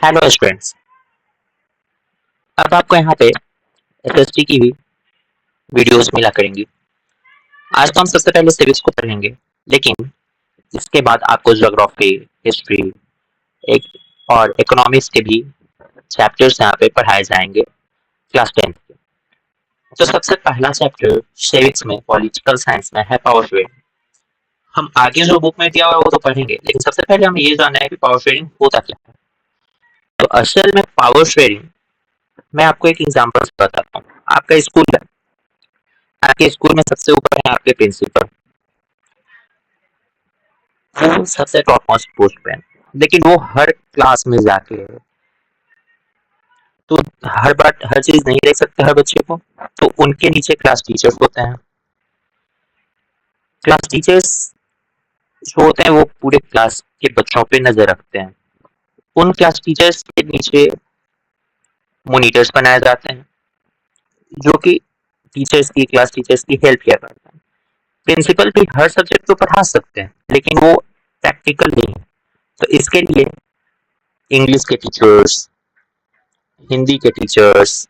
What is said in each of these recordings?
Hello students. अब आपको यहाँ पे एसएसटी की भी वीडियोस मिला करेंगी। आज तो हम सबसे पहले सिविक्स को पढ़ेंगे, लेकिन इसके बाद आपको ज्योग्राफी, हिस्ट्री, एक और इकोनॉमिक्स के भी चैप्टर्स यहाँ पे पढ़ाए जाएंगे क्लास 10 के। तो सबसे पहला चैप्टर सिविक्स में, पॉलिटिकल साइंस में है पावर शेयरिंग। हम आगे जो बुक में दिया हुआ है वो तो पढ़ेंगे, लेकिन सबसे पहले हमें ये जानना है कि पावर शेयरिंग होता क्या है। तो असल में पावर शेयरिंग, मैं आपको एक एग्जांपल से बताता हूँ। आपका स्कूल है, आपके स्कूल में सबसे ऊपर है आपके प्रिंसिपल, वो सबसे टॉप मोस्ट पोस्ट पे है, लेकिन वो हर क्लास में जाके तो हर बार हर चीज नहीं देख सकते हर बच्चे को। तो उनके नीचे क्लास टीचर्स होते हैं। क्लास टीचर्स जो होते हैं वो पूरे क्लास के बच्चों पे नजर रखते हैं। उन क्लास टीचर्स के नीचे मॉनिटर्स बनाए जाते हैं जो कि क्लास टीचर्स की हेल्प किया करते हैं। प्रिंसिपल भी हर सब्जेक्ट को पढ़ा सकते हैं, लेकिन वो प्रैक्टिकल नहीं है। तो इसके लिए इंग्लिश के टीचर्स, हिंदी के टीचर्स,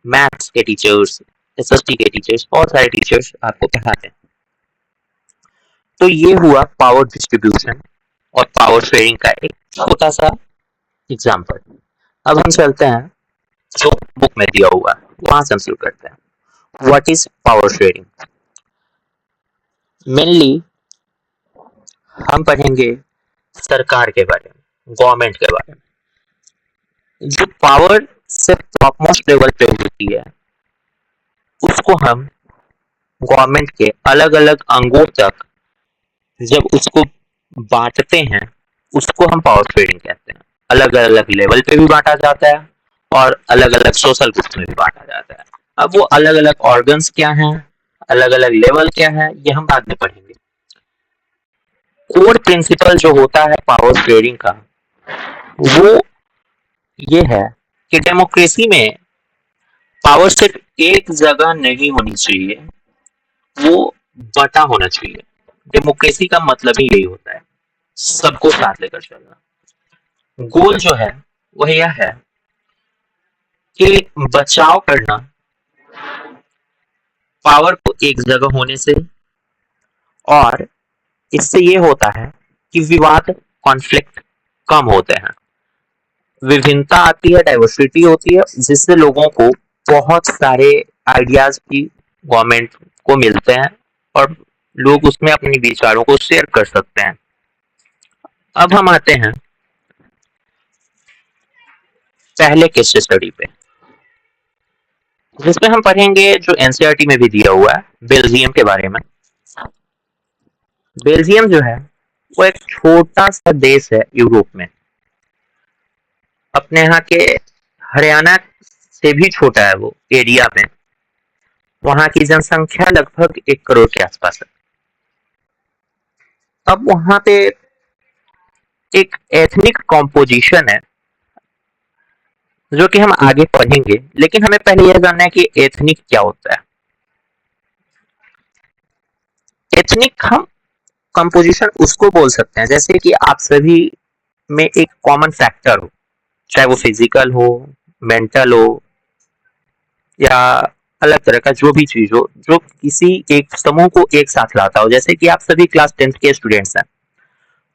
मैथ्स के टीचर्स, एसएसटी के टीचर्स, बहुत सारे टीचर्स आपको पढ़ाते हैं। तो ये हुआ पावर डिस्ट्रीब्यूशन और पावर शेयरिंग का एक छोटा सा एग्जांपल। अब हम चलते हैं जो बुक में दिया हुआ है वहां से हम शुरू करते हैं। What is power sharing? Mainly हम पढ़ेंगे सरकार के बारे में, गवर्नमेंट के बारे में। जो पावर से टॉप मोस्ट लेवल पे होती है उसको हम गवर्नमेंट के अलग अलग अंगों तक जब उसको बांटते हैं उसको हम पावर शेयरिंग कहते हैं। अलग अलग लेवल पे भी बांटा जाता है और अलग अलग सोशल ग्रुप्स में भी बांटा जाता है। अब वो अलग अलग ऑर्गन्स क्या हैं, अलग अलग लेवल क्या है, ये हम बाद में पढ़ेंगे। कोर प्रिंसिपल जो होता है पावर शेयरिंग का वो ये है कि डेमोक्रेसी में पावर सिर्फ एक जगह नहीं होनी चाहिए, वो बटा होना चाहिए। डेमोक्रेसी का मतलब ही यही होता है, सबको साथ लेकर चलना। गोल जो है वह यह है कि बचाव करना पावर को एक जगह होने से, और इससे ये होता है कि विवाद, कॉन्फ्लिक्ट कम होते हैं, विभिन्नता आती है, डाइवर्सिटी होती है, जिससे लोगों को बहुत सारे आइडियाज भी गवर्नमेंट को मिलते हैं और लोग उसमें अपने विचारों को शेयर कर सकते हैं। अब हम आते हैं पहले केस स्टडी पे, जिसमें हम पढ़ेंगे जो एनसीईआरटी में भी दिया हुआ है, बेल्जियम के बारे में। बेल्जियम जो है वो एक छोटा सा देश है यूरोप में, अपने यहाँ के हरियाणा से भी छोटा है वो एरिया में। वहां की जनसंख्या लगभग 1 करोड़ के आसपास है। अब वहां पे एक एथनिक कॉम्पोजिशन है जो कि हम आगे पढ़ेंगे, लेकिन हमें पहले यह जानना है कि एथनिक क्या होता है। एथनिक हम कंपोजिशन उसको बोल सकते हैं जैसे कि आप सभी में एक कॉमन फैक्टर हो, चाहे वो फिजिकल हो, मेंटल हो या अलग तरह का जो भी चीज हो जो किसी एक समूह को एक साथ लाता हो। जैसे कि आप सभी क्लास 10th के स्टूडेंट्स हैं,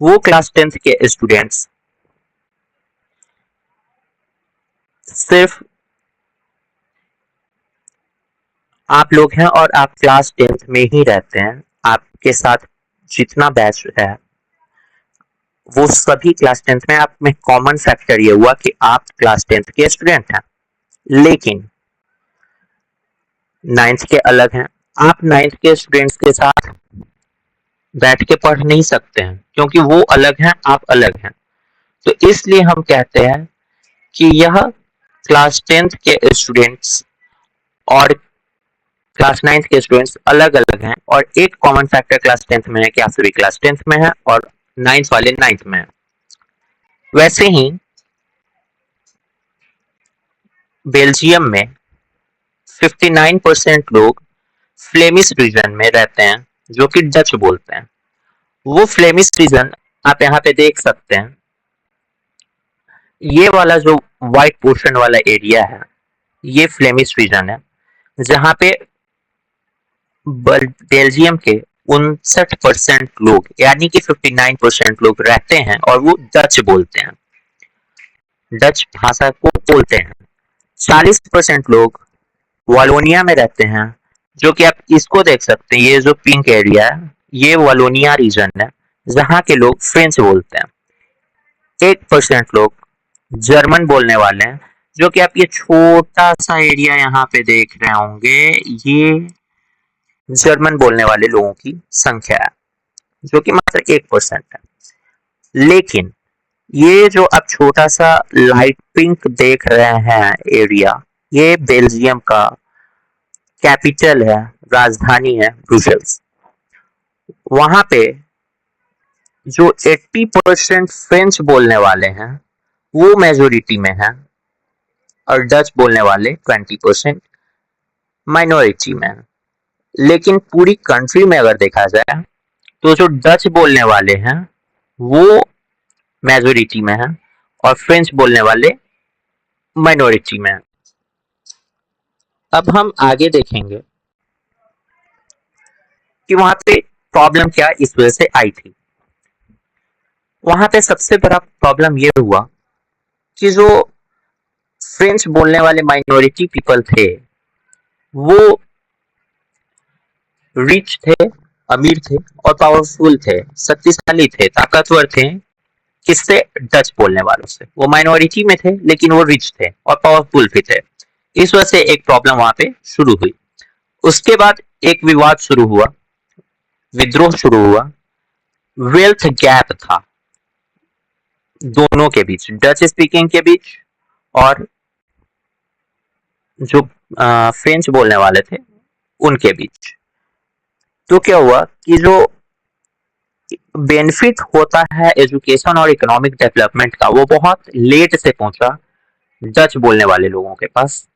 वो क्लास 10th के स्टूडेंट्स सिर्फ आप लोग हैं और आप क्लास 10th में ही रहते हैं। आपके साथ जितना बैच है वो सभी क्लास 10th में। आप में कॉमन फैक्टर ये हुआ कि आप क्लास 10th के स्टूडेंट हैं, लेकिन 9th के अलग हैं। आप 9th के स्टूडेंट्स के साथ बैठ के पढ़ नहीं सकते हैं क्योंकि वो अलग हैं, आप अलग हैं। तो इसलिए हम कहते हैं कि यह क्लास 10th के स्टूडेंट्स और क्लास 9th के स्टूडेंट्स अलग अलग हैं, और एक कॉमन फैक्टर क्लास 10th में है कि आप सभी क्लास 10th में हैं और 9th वाले 9th में हैं। वैसे ही बेल्जियम में 59% लोग फ्लेमिश रीजन में रहते हैं जो कि डच बोलते हैं। वो फ्लेमिश रीजन आप यहाँ पे देख सकते हैं, ये वाला जो व्हाइट पोर्शन वाला एरिया है ये फ्लेमिश रीजन है, जहाँ पे बेल्जियम के 59% लोग यानी कि 59% लोग रहते हैं और वो डच बोलते हैं, डच भाषा को बोलते हैं। 40% लोग वालोनिया में रहते हैं, जो कि आप इसको देख सकते हैं, ये जो पिंक एरिया है ये वालोनिया रीजन है, जहाँ के लोग फ्रेंच बोलते हैं। 8% लोग जर्मन बोलने वाले हैं, जो कि आप ये छोटा सा एरिया यहाँ पे देख रहे होंगे, ये जर्मन बोलने वाले लोगों की संख्या है, जो कि मात्र 1% है। लेकिन ये जो आप छोटा सा लाइट पिंक देख रहे हैं एरिया, ये बेल्जियम का कैपिटल है, राजधानी है ब्रुसेल्स। वहां पे जो 80% फ्रेंच बोलने वाले हैं वो मेजोरिटी में है, और डच बोलने वाले 20% माइनॉरिटी में है। लेकिन पूरी कंट्री में अगर देखा जाए तो जो डच बोलने वाले हैं वो मेजोरिटी में है और फ्रेंच बोलने वाले माइनॉरिटी में है। अब हम आगे देखेंगे कि वहां पे प्रॉब्लम क्या इस वजह से आई थी। वहां पे सबसे बड़ा प्रॉब्लम ये हुआ कि जो फ्रेंच बोलने वाले माइनॉरिटी पीपल थे वो रिच थे, अमीर थे और पावरफुल थे, शक्तिशाली थे, ताकतवर थे। किससे? डच बोलने वालों से। वो माइनॉरिटी में थे लेकिन वो रिच थे और पावरफुल भी थे। इस वजह से एक प्रॉब्लम वहां पे शुरू हुई। उसके बाद एक विवाद शुरू हुआ, विद्रोह शुरू हुआ, वेल्थ गैप था दोनों के बीच, डच स्पीकिंग के बीच और जो फ्रेंच बोलने वाले थे उनके बीच। तो क्या हुआ कि जो बेनिफिट होता है एजुकेशन और इकोनॉमिक डेवलपमेंट का वो बहुत लेट से पहुंचा डच बोलने वाले लोगों के पास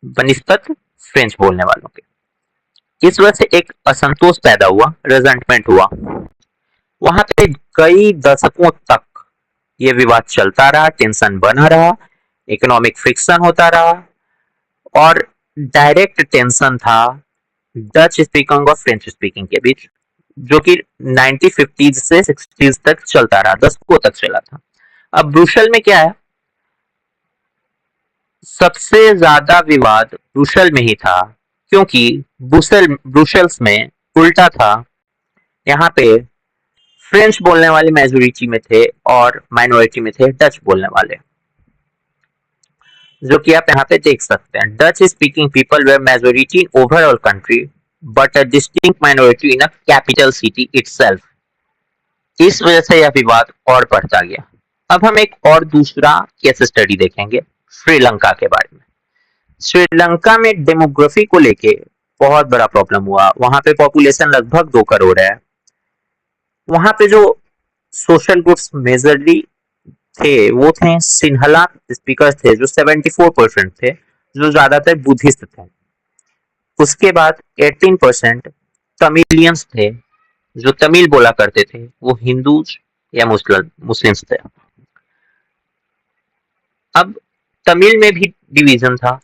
बनिस्बत फ्रेंच बोलने वालों के। इस वजह से एक असंतोष पैदा हुआ, रेजेंटमेंट हुआ। वहां पे कई दशकों तक ये विवाद चलता रहा, टेंशन बना रहा, इकोनॉमिक फ्रिक्शन होता रहा और डायरेक्ट टेंशन था डच स्पीकिंग और फ्रेंच स्पीकिंग के बीच, जो कि 1950s से 60s तक चलता रहा, दशकों तक चला था। अब ब्रुसेल में क्या है, सबसे ज्यादा विवाद ब्रुसेल में ही था, क्योंकि ब्रुसेल्स में उल्टा था। यहाँ पे फ्रेंच बोलने वाले मेजोरिटी में थे और माइनॉरिटी में थे डच बोलने वाले, जो कि आप यहाँ पे देख सकते हैं। Dutch speaking people were majority in overall country but a distinct minority in a capital city itself. इस वजह से यह विवाद और बढ़ता गया। अब हम एक और दूसरा केस स्टडी देखेंगे श्रीलंका के बारे में। श्रीलंका में डेमोग्राफी को लेके बहुत बड़ा प्रॉब्लम हुआ। वहां पे पॉपुलेशन लगभग 2 करोड़ है। वहां पे जो सोशल ग्रुप्स मेजरली थे वो थे सिंहला स्पीकर्स थे जो 74% थे, जो ज्यादातर बुद्धिस्ट थे। उसके बाद 18% तमिलियंस थे जो तमिल बोला करते थे, वो हिंदू या मुस्लिम्स थे। अब तमिल में भी डिवीजन था।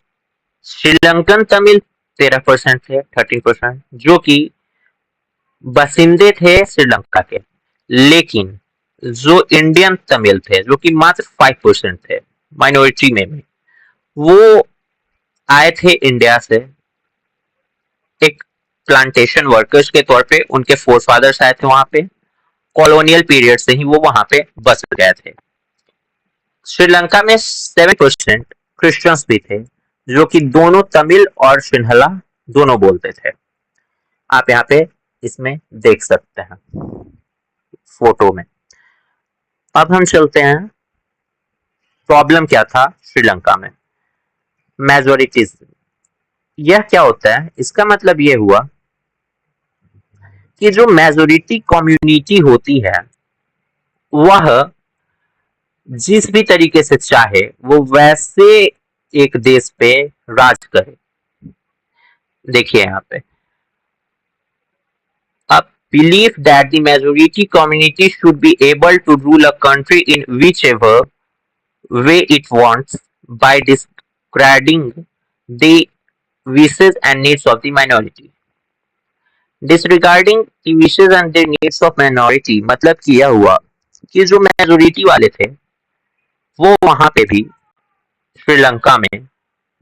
श्रीलंकन तमिल 13% थे, 13%, जो कि बसिंदे थे श्रीलंका के। लेकिन जो इंडियन तमिल थे, जो कि मात्र 5% थे, माइनॉरिटी में भी, वो आए थे इंडिया से एक प्लांटेशन वर्कर्स के तौर पे। उनके फोरफादर्स आए थे वहां पे, कॉलोनियल पीरियड से ही वो वहां पे बस गए थे। श्रीलंका में 7% क्रिश्चियंस भी थे, जो कि दोनों तमिल और सिंहला दोनों बोलते थे। आप यहाँ पे इसमें देख सकते हैं फोटो में। अब हम चलते हैं, प्रॉब्लम क्या था श्रीलंका में, मेजोरिटीज। यह क्या होता है, इसका मतलब यह हुआ कि जो मेजोरिटी कम्युनिटी होती है वह जिस भी तरीके से चाहे वो वैसे एक देश पे राज करे। देखिए यहाँ पे, अब believe that the majority community should be able to rule a country in whichever way it wants by discarding the wishes and needs of the minority. Disregarding the wishes and the needs of minority मतलब कि यह हुआ कि जो majority वाले थे वो वहां पे भी श्रीलंका में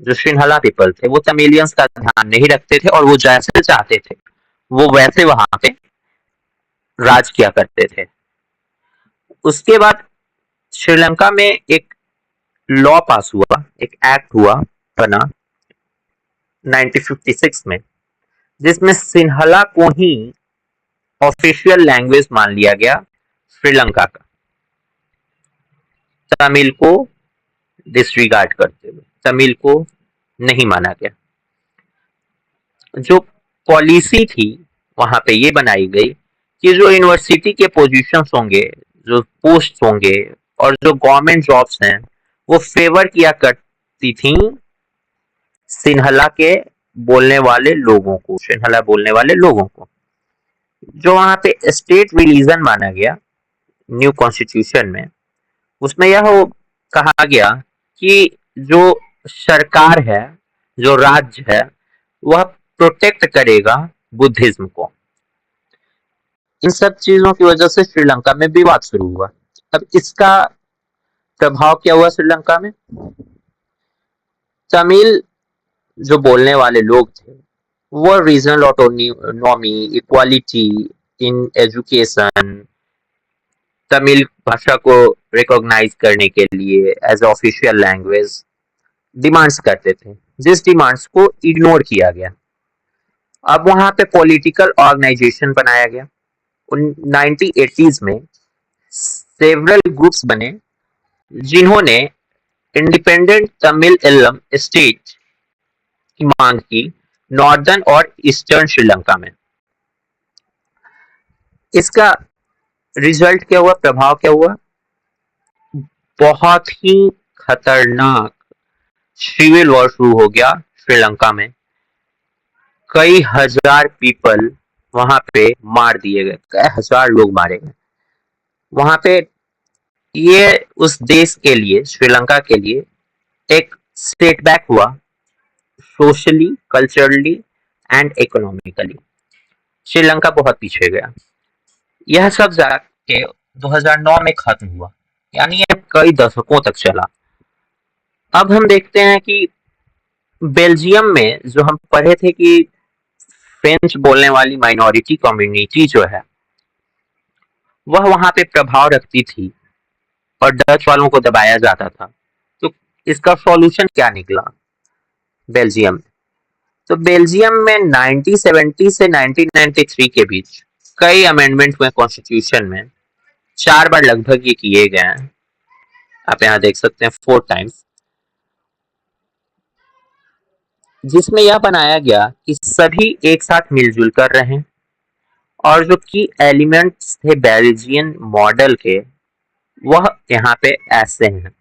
जो सिंहला पीपल थे वो तमिलियंस का ध्यान नहीं रखते थे और वो जैसे चाहते थे वो वैसे वहां पे राज किया करते थे। उसके बाद श्रीलंका में एक लॉ पास हुआ, एक एक्ट हुआ बना 1956 में, जिसमें सिंहला को ही ऑफिशियल लैंग्वेज मान लिया गया श्रीलंका का, तमिल को डिसरिगार्ड करते हुए तमिल को नहीं माना गया। जो पॉलिसी थी वहां पे ये बनाई गई कि जो यूनिवर्सिटी के पोजीशंस होंगे, जो पोस्ट होंगे और जो गवर्नमेंट जॉब्स हैं वो फेवर किया करती थी सिंहला के बोलने वाले लोगों को, सिंहला बोलने वाले लोगों को। जो वहां पे स्टेट रिलीजन माना गया न्यू कॉन्स्टिट्यूशन में, उसमें यह कहा गया कि जो सरकार है, जो राज्य है, वह प्रोटेक्ट करेगा बुद्धिज्म को। इन सब चीजों की वजह से श्रीलंका में विवाद शुरू हुआ। अब इसका प्रभाव क्या हुआ श्रीलंका में? तमिल जो बोलने वाले लोग थे वो regional autonomy, equality in education, Tamil भाषा को रिकॉग्नाइज करने के लिए एज ऑफिशियल लैंग्वेज डिमांड्स करते थे, जिस डिमांड्स को इग्नोर किया गया। अब वहां पे पॉलिटिकल ऑर्गेनाइजेशन बनाया गया। 1980s में सेवरल ग्रुप्स बने जिन्होंने इंडिपेंडेंट तमिल इलम स्टेट की मांग की नॉर्दर्न और ईस्टर्न श्रीलंका में। इसका रिजल्ट क्या हुआ, प्रभाव क्या हुआ? बहुत ही खतरनाक सिविल वॉर शुरू हो गया श्रीलंका में। कई हजार पीपल वहां पे मार दिए गए, कई हजार लोग मारे गए वहां पे। ये उस देश के लिए, श्रीलंका के लिए एक सेटबैक हुआ, socially, culturally and economically. Sri Lanka बहुत पीछे गया। यह सब जाके 2009 में खत्म हुआ, यानी ये कई दशकों तक चला। अब हम देखते हैं कि बेल्जियम में जो हम पढ़े थे कि फ्रेंच बोलने वाली माइनॉरिटी कम्युनिटी जो है वह वहां पे प्रभाव रखती थी और डच वालों को दबाया जाता था। तो इसका सॉल्यूशन क्या निकला बेल्जियम में? तो बेल्जियम में 1970 से 1993 के बीच कई अमेंडमेंट हुए कॉन्स्टिट्यूशन में, 4 बार लगभग ये किए गए हैं। आप यहाँ देख सकते हैं 4 टाइम्स, जिसमें यह बनाया गया कि सभी एक साथ मिलजुल कर रहें और जो की एलिमेंट्स थे बेल्जियन मॉडल के वह यहाँ पे ऐसे हैं,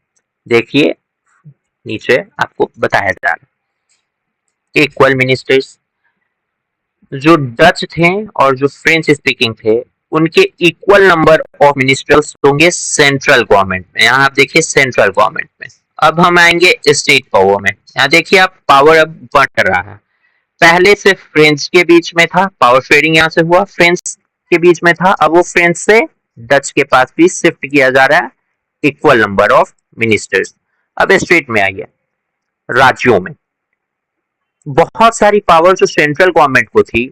देखिए नीचे आपको बताया जा रहा है। इक्वल मिनिस्टर्स, जो डच थे और जो फ्रेंच स्पीकिंग थे उनके इक्वल नंबर ऑफ मिनिस्टर्स होंगे सेंट्रल गवर्नमेंट में। यहाँ आप देखिए सेंट्रल गवर्नमेंट में। अब हम आएंगे स्टेट पावर में। यहाँ देखिए आप पावर अब बढ़ रहा है। पहले से फ्रेंच के बीच में था, पावर शेयरिंग यहाँ से हुआ, फ्रेंच के बीच में था, अब वो फ्रेंच से डच के पास भी शिफ्ट किया जा रहा है, इक्वल नंबर ऑफ मिनिस्टर्स। अब स्टेट में आइए, राज्यों में बहुत सारी पावर जो सेंट्रल गवर्नमेंट को थी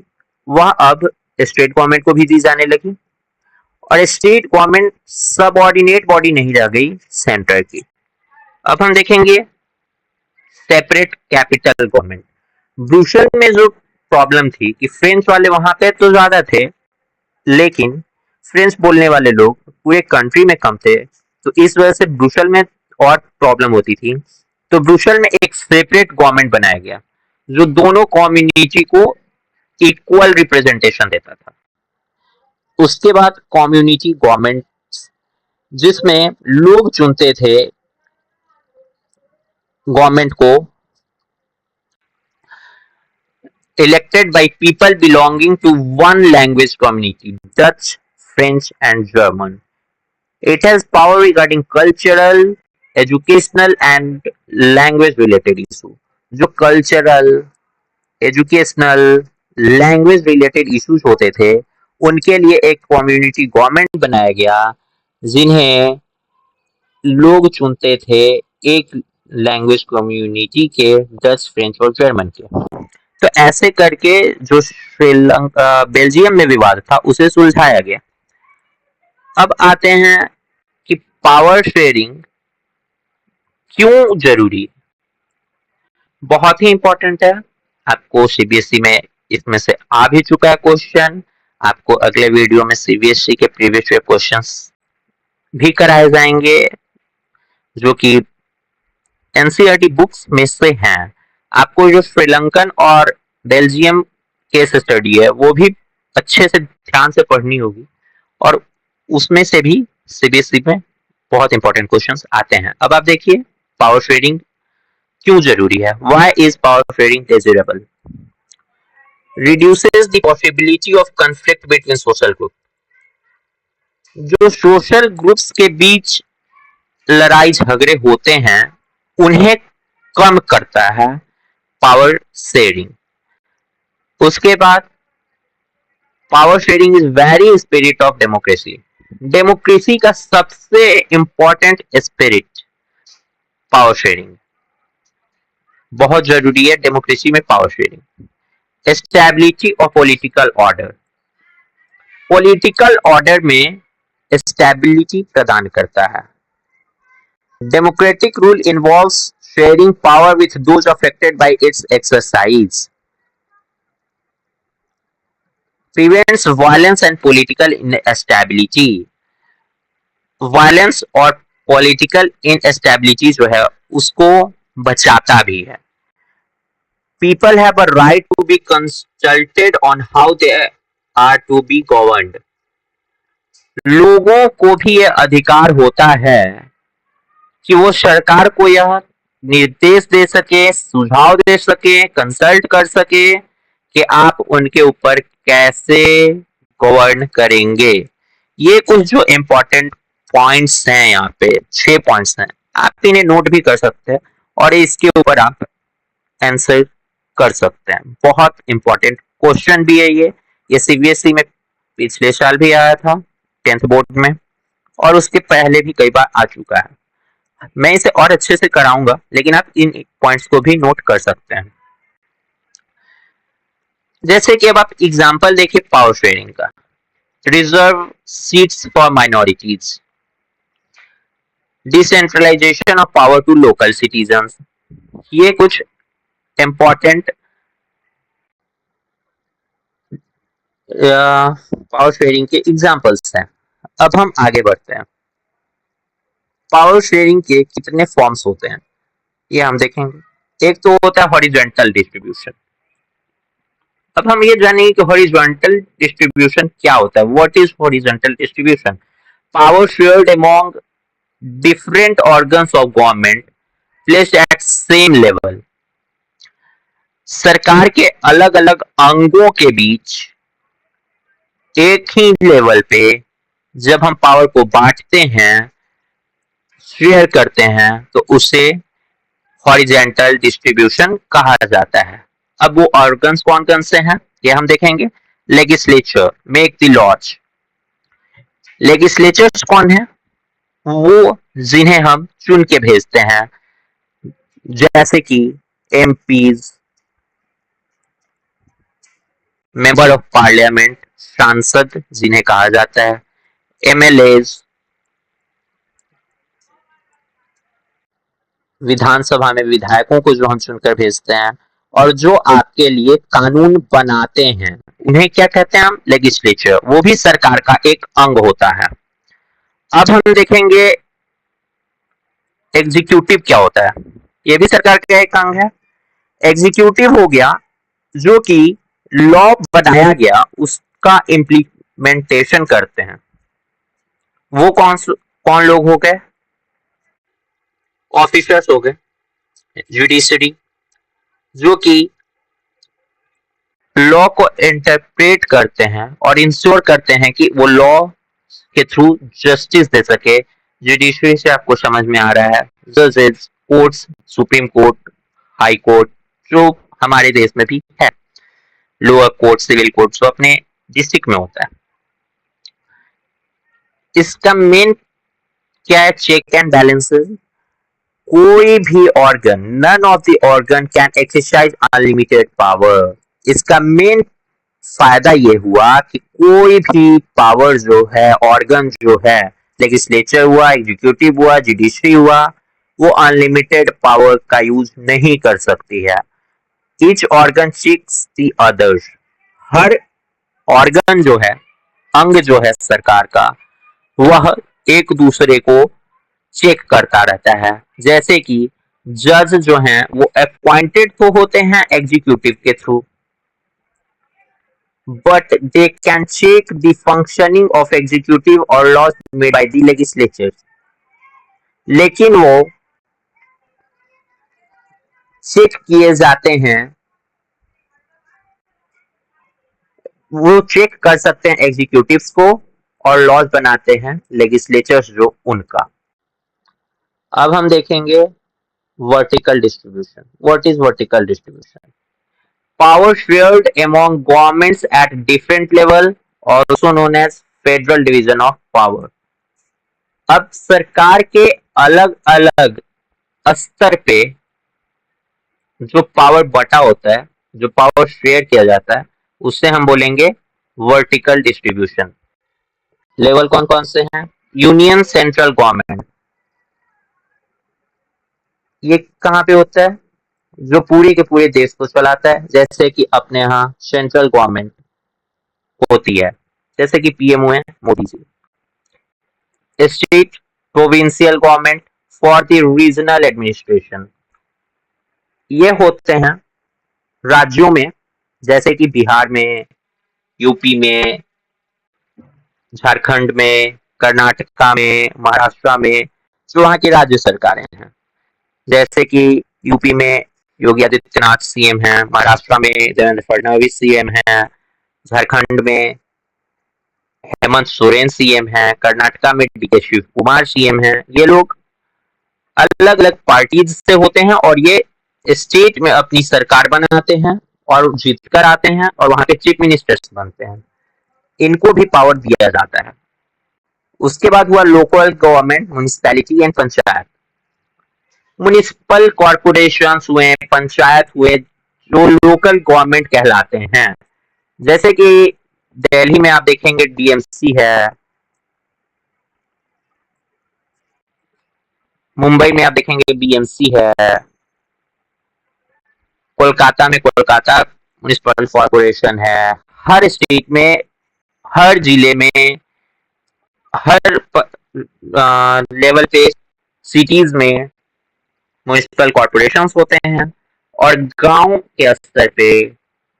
वह अब स्टेट गवर्नमेंट को भी दी जाने लगी और स्टेट गवर्नमेंट सबऑर्डिनेट बॉडी नहीं रह गई सेंटर की। अब हम देखेंगे सेपरेट कैपिटल गवर्नमेंट। ब्रुसेल में जो प्रॉब्लम थी कि फ्रेंच वाले वहां पे तो ज्यादा थे लेकिन फ्रेंच बोलने वाले लोग पूरे कंट्री में कम थे, तो इस वजह से ब्रुसेल में और प्रॉब्लम होती थी। तो ब्रुसेल में एक सेपरेट गवर्नमेंट बनाया गया जो दोनों कम्युनिटी को इक्वल रिप्रेजेंटेशन देता था। उसके बाद कम्युनिटी गवर्नमेंट, जिसमें लोग चुनते थे गवर्नमेंट को, elected by people belonging to one language community, Dutch, French and German. It has power regarding cultural, educational and language related issue, जो cultural, educational, language related issues होते थे, उनके लिए एक कम्युनिटी गवर्नमेंट बनाया गया, जिन्हें लोग चुनते थे एक लैंग्वेज कम्युनिटी के, डच, फ्रेंच और जर्मन के। तो ऐसे करके जो श्रीलंका बेल्जियम में विवाद था उसे सुलझाया गया। अब आते हैं कि पावर शेयरिंग क्यों जरूरी है। बहुत ही इंपॉर्टेंट है। आपको सीबीएसई में इसमें से आ भी चुका है क्वेश्चन। आपको अगले वीडियो में सीबीएसई के प्रीवियस ईयर क्वेश्चंस भी कराए जाएंगे, जो कि एनसीईआरटी बुक्स में से हैं। आपको जो श्रीलंकन और बेल्जियम केस स्टडी है वो भी अच्छे से ध्यान से पढ़नी होगी, और उसमें से भी सीबीएसई में बहुत इंपॉर्टेंट क्वेश्चंस आते हैं। अब आप देखिए पावर शेयरिंग क्यों जरूरी है। Why is power sharing desirable? Reduces the possibility of conflict between social group. जो सोशल ग्रुप्स के बीच लड़ाई झगड़े होते हैं उन्हें कम करता है पावर शेयरिंग। उसके बाद power sharing is very spirit of democracy. Democracy का सबसे इंपॉर्टेंट स्पिरिट पावर शेयरिंग, बहुत जरूरी है डेमोक्रेसी में power sharing. Stability of political order, political order में स्टेबिलिटी प्रदान करता है। Democratic rule involves sharing power with those affected by it's exercise. Prevents violence and political instability, violence और political instability जो है उसको बचाता भी है। People have a right to be consulted on how they are to be governed. लोगों को भी यह अधिकार होता है कि वो सरकार को यह निर्देश दे सके, सुझाव दे सके, कंसल्ट कर सके कि आप उनके ऊपर कैसे गवर्न करेंगे। ये कुछ जो इम्पोर्टेंट पॉइंट्स हैं, यहाँ पे 6 पॉइंट्स हैं, आप इन्हें नोट भी कर सकते हैं और इसके ऊपर आप आंसर कर सकते हैं। बहुत इंपॉर्टेंट क्वेश्चन भी है ये सीबीएसई में पिछले साल भी आया था 10th बोर्ड में, और उसके पहले भी कई बार आ चुका है। मैं इसे और अच्छे से कराऊंगा, लेकिन आप इन पॉइंट्स को भी नोट कर सकते हैं। जैसे कि अब आप एग्जांपल देखिए पावर शेयरिंग का। Reserve seats for minorities, decentralization of power to local citizens, ये कुछ इंपॉर्टेंट पावर शेयरिंग के एग्जांपल्स हैं। अब हम आगे बढ़ते हैं। पावर शेयरिंग के कितने फॉर्म्स होते हैं ये हम देखेंगे। एक तो होता है हॉरिजॉन्टल डिस्ट्रीब्यूशन। अब हम ये जानेंगे कि हॉरिजॉन्टल डिस्ट्रीब्यूशन क्या होता है। What is horizontal distribution? Power shared among different organs of government placed at same level. सरकार के अलग अलग अंगों के बीच एक ही लेवल पे जब हम पावर को बांटते हैं, शेयर करते हैं, तो उसे हॉरिजॉन्टल डिस्ट्रीब्यूशन कहा जाता है। अब वो ऑर्गन्स कौन कौन से हैं ये हम देखेंगे। Legislature make the laws. Legislatures कौन है? वो जिन्हें हम चुन के भेजते हैं, जैसे कि एमपीज, मेंबर ऑफ पार्लियामेंट, सांसद जिन्हें कहा जाता है, एमएलएज, विधानसभा में विधायकों को जो हम चुनकर भेजते हैं, और जो आपके लिए कानून बनाते हैं उन्हें क्या कहते हैं हम? लेजिस्लेचर। वो भी सरकार का एक अंग होता है। अब हम देखेंगे एग्जीक्यूटिव क्या होता है। ये भी सरकार का एक अंग है। एग्जीक्यूटिव हो गया जो कि लॉ बनाया गया उसका इम्प्लीमेंटेशन करते हैं। वो कौन लोग हो गए? ऑफिसर्स हो गए। जुडिशरी जो कि लॉ को इंटरप्रेट करते हैं और इंश्योर करते हैं कि वो लॉ के थ्रू जस्टिस दे सके, जुडिशरी से आपको समझ में आ रहा है जजेस, courts, supreme court, high court, जो हमारे देश में भी है, लोअर कोर्ट, सिविल कोर्ट, जो अपने डिस्ट्रिक्ट में होता है। इसका मेन क्या है? Check and balances. कोई भी organ, none of the organ can exercise unlimited power. इसका मेन फायदा ये हुआ कि कोई भी पावर जो है, ऑर्गन जो है, लेजिस्लेचर हुआ, एग्जीक्यूटिव हुआ, जुडिशरी हुआ, वो अनलिमिटेड पावर का यूज नहीं कर सकती है। Each organ checks the others. हर ऑर्गन जो है, अंग जो है सरकार का, वह एक दूसरे को चेक करता रहता है। जैसे कि जज जो हैं वो अपॉइंटेड तो होते हैं एग्जीक्यूटिव के through, but they can check the functioning of executive or laws made by the legislature। लेकिन वो चेक किए जाते हैं, वो चेक कर सकते हैं एग्जीक्यूटिव्स को, और लॉज बनाते हैं लेजिस्लेचर्स जो उनका। अब हम देखेंगे vertical distribution. What is vertical distribution? Power shared among governments at different level, also known as federal division of power. अब सरकार के अलग अलग स्तर पे जो पावर बटा होता है, जो पावर शेयर किया जाता है, उससे हम बोलेंगे वर्टिकल डिस्ट्रीब्यूशन। लेवल कौन कौन से हैं? यूनियन, सेंट्रल गवर्नमेंट, ये कहाँ पे होता है? जो पूरी के पूरे देश को चलाता है। जैसे कि अपने यहाँ सेंट्रल गवर्नमेंट होती है, जैसे कि पीएम हुए Modi ji. State, provincial government for the regional administration, ये होते हैं राज्यों में, जैसे कि बिहार में, यूपी में, झारखंड में, कर्नाटका में, महाराष्ट्र में, जो वहाँ की राज्य सरकारें हैं। जैसे कि यूपी में योगी आदित्यनाथ सीएम हैं, महाराष्ट्र में देवेंद्र फडणवीस सीएम हैं, झारखंड में हेमंत सोरेन सीएम हैं, कर्नाटका में डीके शिव कुमार सीएम हैं। ये लोग अलग अलग पार्टीज से होते हैं और ये स्टेट में अपनी सरकार बनाते हैं और जीत कर आते हैं और वहां के चीफ मिनिस्टर्स बनते हैं। इनको भी पावर दिया जाता है। उसके बाद हुआ local government, municipality and panchayat. Municipal corporation हुए, पंचायत हुए, जो लोकल गवर्नमेंट कहलाते हैं। जैसे कि दिल्ली में आप देखेंगे डीएमसी है, मुंबई में आप देखेंगे बीएमसी है, कोलकाता में कोलकाता म्युनिसिपल कॉर्पोरेशन है। हर स्टेट में, हर जिले में, हर लेवल पे, सिटीज में म्युनिसिपल कॉर्पोरेशंस होते हैं और गांव के स्तर पे,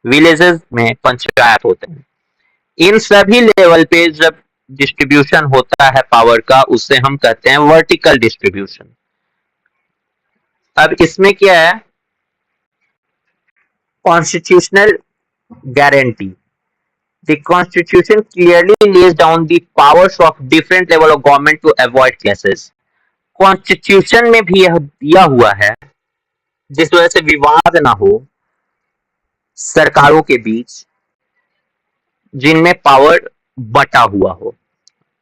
विलेजेस में पंचायत होते हैं। इन सभी लेवल पे जब डिस्ट्रीब्यूशन होता है पावर का, उससे हम कहते हैं वर्टिकल डिस्ट्रीब्यूशन। अब इसमें क्या है? Constitutional guarantee. The Constitution clearly lays down the powers of different level of government to avoid clashes। Constitution में भी यह दिया हुआ है जिस वजह से विवाद ना हो सरकारों के बीच, जिनमें पावर बटा हुआ हो।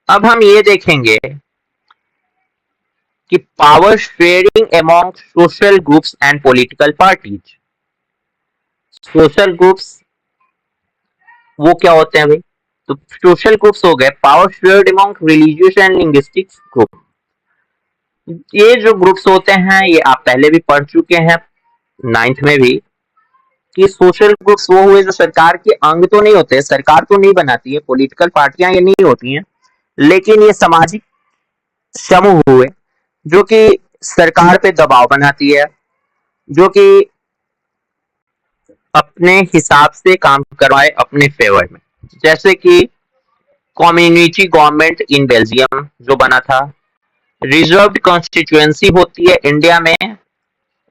अब हम ये देखेंगे कि power sharing among social groups and political parties. Social groups वो क्या होते हैं भाई? तो सोशल ग्रुप्स हो गए power shared among religious and linguistic group. ये जो ग्रुप्स होते हैं, ये आप पहले भी पढ़ चुके हैं 9th में भी, कि सोशल ग्रुप्स वो हुए जो सरकार के अंग तो नहीं होते, सरकार तो नहीं बनाती है, पॉलिटिकल पार्टियां ये नहीं होती हैं, लेकिन ये सामाजिक समूह हुए जो कि सरकार पे दबाव बनाती है, जो कि अपने हिसाब से काम करवाए अपने फेवर में। जैसे कि कम्युनिटी गवर्नमेंट इन बेल्जियम जो बना था, रिजर्व्ड कॉन्स्टिट्यूएंसी होती है इंडिया में,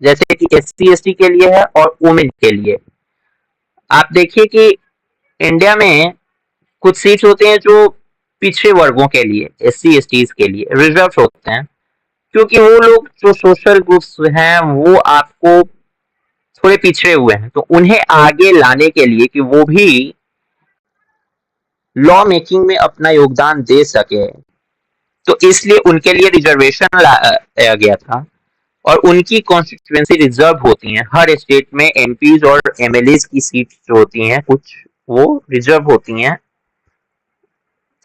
जैसे कि एससी एसटी के लिए है और वुमेन के लिए। आप देखिए कि इंडिया में कुछ सीट्स होते हैं जो पिछड़े वर्गों के लिए, SC STs के लिए रिजर्व होते हैं, क्योंकि वो लोग जो सोशल ग्रुप्स हैं वो आपको थोड़े पिछड़े हुए हैं, तो उन्हें आगे लाने के लिए कि वो भी लॉ मेकिंग में अपना योगदान दे सके, तो इसलिए उनके लिए रिजर्वेशन लाया गया था। और उनकी कॉन्स्टिट्यूएंसी रिजर्व होती हैं, हर स्टेट में एमपीज और एमएलएज की सीट जो होती हैं कुछ वो रिजर्व होती हैं।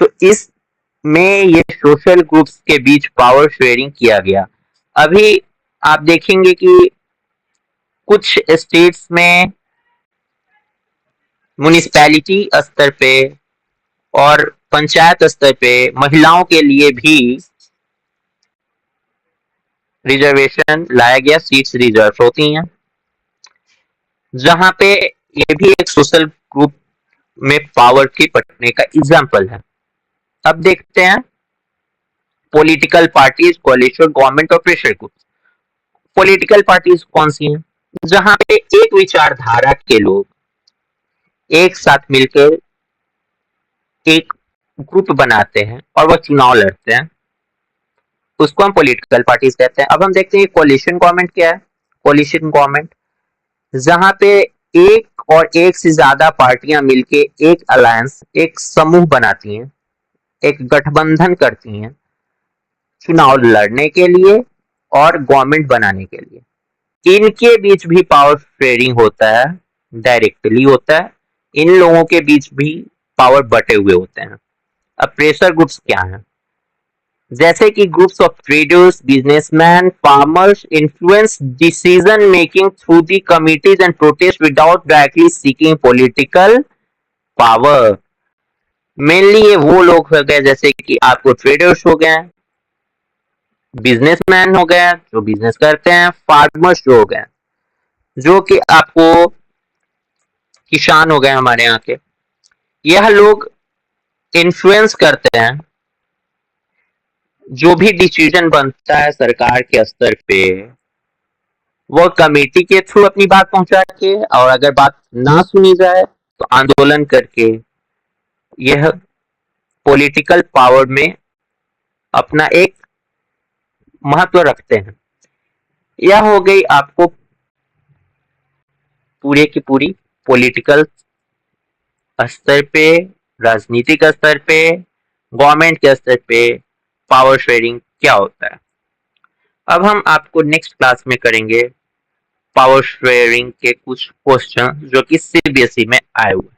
तो इस में ये सोशल ग्रुप्स के बीच पावर शेयरिंग किया गया। अभी आप देखेंगे कि कुछ स्टेट्स में म्युनिसिपैलिटी स्तर पे और पंचायत स्तर पे महिलाओं के लिए भी रिजर्वेशन लाया गया, सीट्स रिजर्व होती हैं, जहां पे ये भी एक सोशल ग्रुप में पावर के बंटने का एग्जाम्पल है। अब देखते हैं पॉलिटिकल पार्टीज, कोalition गवर्नमेंट और प्रेशर ग्रुप। पॉलिटिकल पार्टीज कौन सी हैं? जहां पे एक विचारधारा के लोग एक साथ मिलकर एक ग्रुप बनाते हैं और वह चुनाव लड़ते हैं, उसको हम पॉलिटिकल पार्टीज कहते हैं। अब हम देखते हैं कोalition गवर्नमेंट क्या है। कोalition गवर्नमेंट जहां पे एक और एक से ज्यादा पार्टियां मिलके एक अलायंस, एक समूह बनाती हैं, एक गठबंधन करती हैं चुनाव लड़ने के लिए और गवर्नमेंट बनाने के लिए। इनके बीच भी पावर शेयरिंग होता है, डायरेक्टली होता है, इन लोगों के बीच भी पावर बटे हुए होते हैं। अब प्रेशर ग्रुप्स क्या हैं? जैसे कि groups of traders, businessman, farmers influence decision making through the committees and protest without directly seeking political power. Mainly ये वो लोग हो गए जैसे कि आपको ट्रेडर्स हो गए, बिजनेसमैन हो गए जो बिजनेस करते हैं, फार्मर्स जो हो गए जो कि आपको किसान हो गए हमारे यहाँ के। यह लोग इन्फ्लुएंस करते हैं जो भी डिसीजन बनता है सरकार के स्तर पे, वो कमेटी के थ्रू अपनी बात पहुंचा के, और अगर बात ना सुनी जाए तो आंदोलन करके यह पॉलिटिकल पावर में अपना एक महत्व रखते हैं। यह हो गई आपको पूरे की पूरी पॉलिटिकल स्तर पे, राजनीतिक स्तर पे, गवर्नमेंट के स्तर पे पावर शेयरिंग क्या होता है। अब हम आपको नेक्स्ट क्लास में करेंगे पावर शेयरिंग के कुछ क्वेश्चन जो कि CBSE में आए हुए।